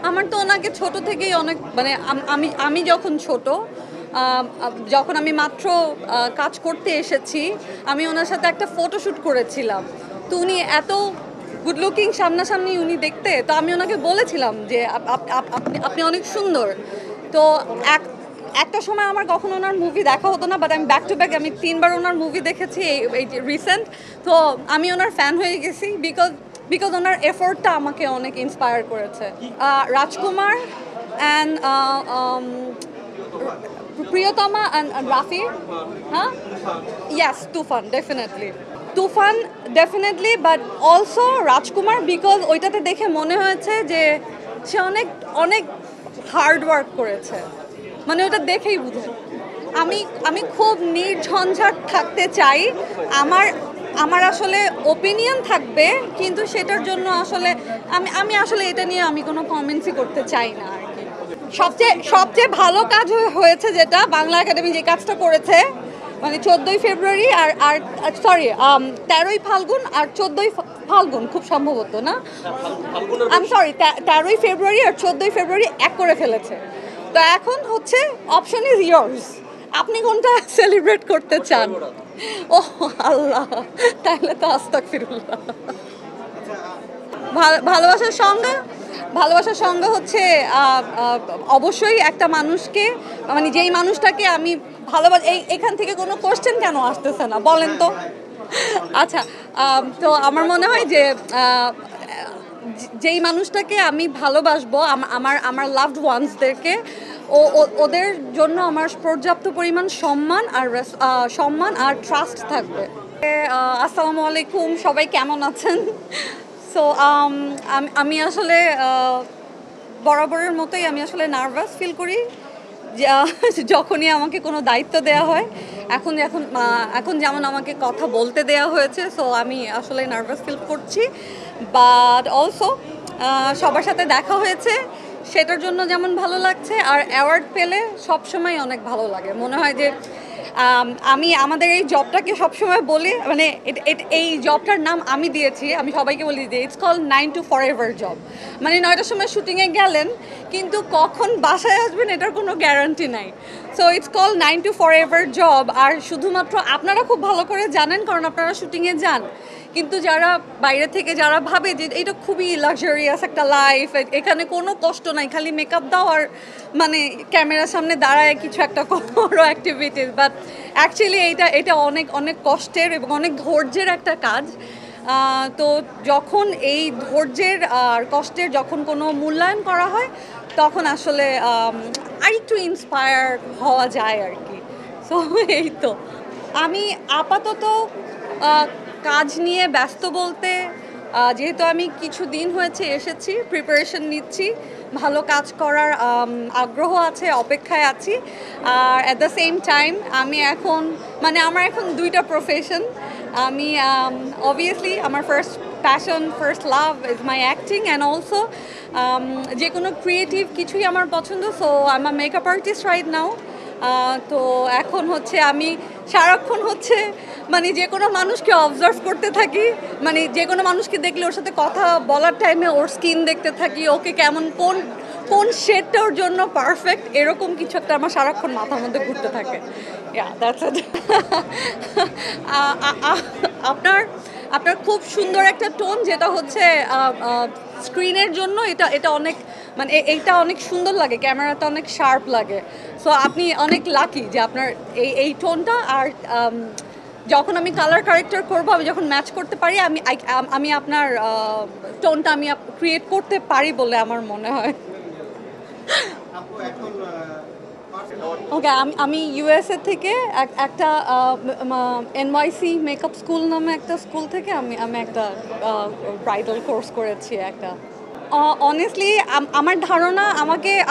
আমার তো ওনাকে ছোট থেকেই অনেক মানে আমি আমি যখন ছোট যখন আমি মাত্র কাজ করতে এসেছি আমি ওনার সাথে একটা ফটোশ্যুট করেছিলাম। তো উনি এত গুড লুকিং সামনাসামনি উনি দেখতে, তো আমি ওনাকে বলেছিলাম যে আপনি আপনি অনেক সুন্দর। তো একটা সময় আমার কখনো ওনার মুভি দেখা হতো না, বাট আমি ব্যাক টু ব্যাক আমি 3বার ওনার মুভি দেখেছি এই রিসেন্ট। তো আমি ওনার ফ্যান হয়ে গেছি বিকজ ওনার এফোর্টটা আমাকে অনেক ইন্সপায়ার করেছে। রাজকুমার অ্যান্ড প্রিয়তমা অ্যান্ড রাফি। হ্যাঁ, yes, Toofan definitely, but also Rajkumar, because ওইটাতে দেখে মনে হয়েছে যে সে অনেক অনেক হার্ড ওয়ার্ক করেছে, মানে ওটা দেখেই বুঝে। আমি আমি খুব নির্ঝঞ্ঝাট থাকতে চাই। আমার আমার আসলে ওপিনিয়ন থাকবে, কিন্তু সেটার জন্য আসলে আমি আসলে এটা নিয়ে আমি কোনো কমেন্টসই করতে চাই না আর কি। সবচেয়ে ভালো কাজ হয়েছে যেটা বাংলা একাডেমি যে কাজটা করেছে, মানে 14ই ফেব্রুয়ারি আর আর সরি 13ই ফাল্গুন আর 14ই ফাল্গুন খুব সম্ভবত, না আমি সরি 13ই ফেব্রুয়ারি আর 14ই ফেব্রুয়ারি এক করে ফেলেছে। তো এখন হচ্ছে অপশন ইজ ইয়ার্স, আপনি কোনটা সেলিব্রেট করতে চান? ও আল্লাহ, তাহলে তো আস্তাগফিরুল্লাহ। ভালোবাসার সঙ্গে হচ্ছে অবশ্যই একটা মানুষকে, মানে যেই মানুষটাকে আমি ভালোবাসি। এখান থেকে কোনো কোশ্চেন কেন আসতেছে না বলেন তো? আচ্ছা, তো আমার মনে হয় যে যেই মানুষটাকে আমি ভালোবাসবো, আমার আমার লাভড ওয়ান্সদেরকে, ওদের জন্য আমার পর্যাপ্ত পরিমাণ সম্মান আর ট্রাস্ট থাকবে। আসসালামু আলাইকুম, সবাই কেমন আছেন? সো আমি আসলে বরাবরের মতোই আমি আসলে নার্ভাস ফিল করি যখনই আমাকে কোনো দায়িত্ব দেওয়া হয়। এখন যেমন আমাকে কথা বলতে দেওয়া হয়েছে, সো আমি আসলে নার্ভাস ফিল করছি। বাট অলসো সবার সাথে দেখা হয়েছে, সেটার জন্য যেমন ভালো লাগছে, আর অ্যাওয়ার্ড পেলে সবসময় অনেক ভালো লাগে। মনে হয় যে আমি আমাদের এই জবটাকে সবসময় বলি, মানে এই জবটার নাম আমি দিয়েছি, আমি সবাইকে বলি যে it's call 9 to forever job. মানে 9টার সময় শুটিংয়ে গেলেন, কিন্তু কখন বাসায় আসবেন এটার কোনো গ্যারান্টি নাই। So it's call 9 to forever job. আর শুধুমাত্র আপনারা খুব ভালো করে জানেন, কারণ আপনারা শুটিংয়ে যান। কিন্তু যারা বাইরে থেকে যারা ভাবে যে এটা খুবই লাক্সারিয়াস একটা লাইফ, এখানে কোনো কষ্ট নাই, খালি মেকআপ দাও আর মানে ক্যামেরার সামনে দাঁড়ায় কিছু একটা করো অ্যাক্টিভিটিস, বাট অ্যাকচুয়ালি এটা অনেক অনেক কষ্টের এবং অনেক ধৈর্যের একটা কাজ। তো যখন এই ধৈর্যের আর কষ্টের যখন কোনো মূল্যায়ন করা হয়, তখন আসলে আরেকটু ইন্সপায়ার হওয়া যায় আর কি। সো এই তো, আমি আপাতত কাজ নিয়ে ব্যস্ত বলতে, যেহেতু আমি কিছু দিন হয়েছে এসেছি, প্রিপারেশন নিচ্ছি, ভালো কাজ করার আগ্রহ আছে, অপেক্ষায় আছি। আর অ্যাট দ্য সেম টাইম আমি এখন মানে আমার এখন 2টা প্রফেশন। আমি অবভিয়াসলি আমার first passion, first love is my acting, and also যে কোনো ক্রিয়েটিভ কিছুই আমার পছন্দ। So I am a makeup artist right now. তো এখন হচ্ছে আমি সারাক্ষণ হচ্ছে মানে যে কোনো মানুষকে অবজার্ভ করতে থাকি, মানে যে কোনো মানুষকে দেখলে ওর সাথে কথা বলার টাইমে ওর স্কিন দেখতে থাকি, ওকে কেমন কোন শেডটা ওর জন্য পারফেক্ট, এরকম কিছু একটা আমার সারাক্ষণ মাথার মধ্যে ঘুরতে থাকে। আপনার খুব সুন্দর একটা টোন, যেটা হচ্ছে স্ক্রিনের জন্য এটা অনেক মানে এইটা অনেক সুন্দর লাগে, ক্যামেরাটা অনেক শার্প লাগে। সো আপনি অনেক লাকি যে আপনার এই টোনটা। আর যখন আমি কালার কারেক্টার করবো, আমি যখন ম্যাচ করতে পারি, আমি আপনার টোনটা আমি ক্রিয়েট করতে পারি বলে আমার মনে হয়। ওকে, আমি ইউএসএ থেকে একটা এনওয়াইসি মেকআপ স্কুল নামে একটা স্কুল থেকে আমি একটা ব্রাইডাল কোর্স করেছি একটা। অনেস্টলি আমার ধারণা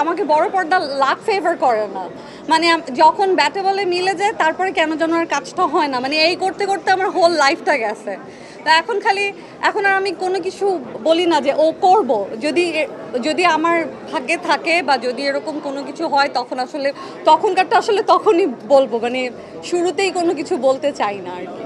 আমাকে বড় পর্দা লাক ফেভার করে না। মানে যখন ব্যাটে বলে মিলে যায়, তারপরে কেন যেন আর কাজটা হয় না, মানে এই করতে করতে আমার হোল লাইফটা গেছে। তা এখন আর আমি কোনো কিছু বলি না যে ও করব, যদি আমার ভাগ্যে থাকে বা যদি এরকম কোনো কিছু হয়, তখনকারটা আসলে তখনই বলবো, মানে শুরুতেই কোনো কিছু বলতে চাই না আর কি।